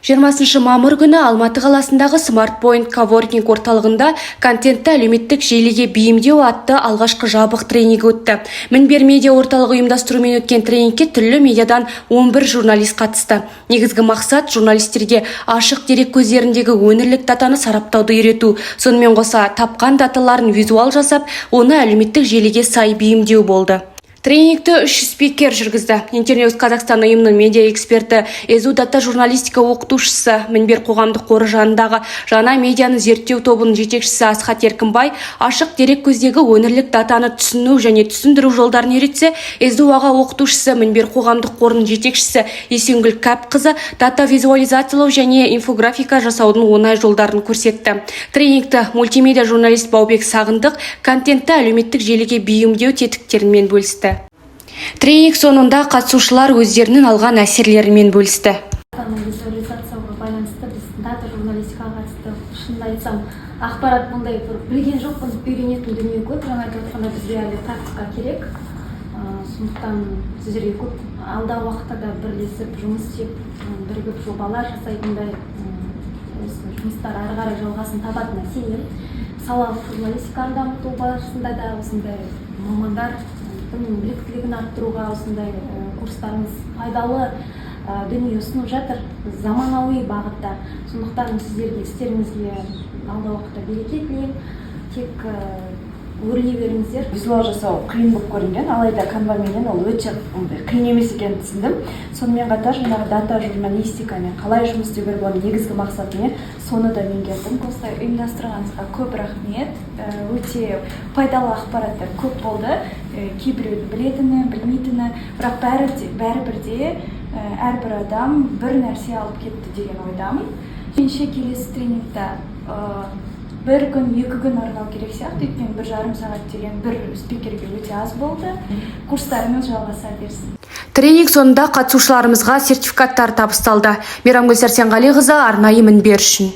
20 мамыр күні Алматы қаласындағы Smart Point Coworking орталығында контентті әлеуметтік желіге бейімдеу атты алғашқы жабық тренинг өтті. Мінбер медиа орталығы ұйымдастыруымен өткен тренингке түрлі медиадан 11 журналист қатысты. Негізгі мақсат журналистерге ашық дерек көздеріндегі өңірлік датаны сараптауды үйрету. Сонымен қоса тапқан даталарын визуал жасап, оны әлеуметтік желіге сай бейімдеу болды. Тренингті 3 спикер жүргізді. Интерньюз Қазақстан ұйымының медиа эксперті, ЕЗУ дата журналистика оқытушысы, Мінбер қоғамдық қоры жанындағы жаңа медианы зерттеу тобының жетекшісі Асхат Еркінбай ашық дерек көздегі өңірлік датаны түсіну және түсіндіру жолдарын үйретсе, ЕЗУ аға оқытушысы, Мінбер қоғамдық қорының жетекшісі Есенгүл Кәпқызы дата визуализациялау және инфографика жасаудың оңай жолдарын көрсетті. Тренингті мультимедиа журналист Баубек Сағындық контентті әлеуметтік желіге бейімдеу тетіктерімен бөлісті. Тренинг соңында қатысушылар өздерінің алған әсерлерімен бөлісті. Визуализацияға байланысты біз дата журналистикаға қатысты. Шынымды айтсам, ақпарат бұндай білген жоқпын, үйренетін дүние көп. Жаңа айтып отқанда бізге әлі практика керек. Сондықтан сіздерге көп алдағы уақытта да бірлесіп жұмыс істеп, бірігіп жобалар жасайтындай жұмыстар ары қарай жалғасын табатынына сенемін. Салалық журналистиканы дамыту барысында да осындай мамандар біліктілігін арттыруға осындай курстарымыз пайдалы дүние ұсынып жатыр, заманауи бағытта. Сондықтан сіздерге істеріңізге алдағы уақытта береке тілеймін. Тек өрлей беріңіздер. Визуал жасау қиын болып көрінген, алайда канваменен ол өте қиын емес екенін түсіндім. Сонымен қатар жаңағы дата журналистикамен қалай жұмыс істеу керек болған негізгі мақсатымен соны да меңгердім. Осылай ұйымдастырғаныңызға көп рахмет. Өте пайдалы ақпараттар көп болды. Кейбіреудің білетіні, білмейтіні, бірақ бәрібір де әрбір адам бір нәрсе алып кетті деген ойдамын. Келесі тренингте 1 күн, 2 күн арнау керек сияқты, өйткені 1,5 сағат деген бір спикерге өте аз болды. Курстарымыз жалғаса берсін. Тренинг соңында қатысушыларымызға сертификаттар табысталды. Мейрамгүл Сәрсенғалиқызы, арнайы Мінбер үшін.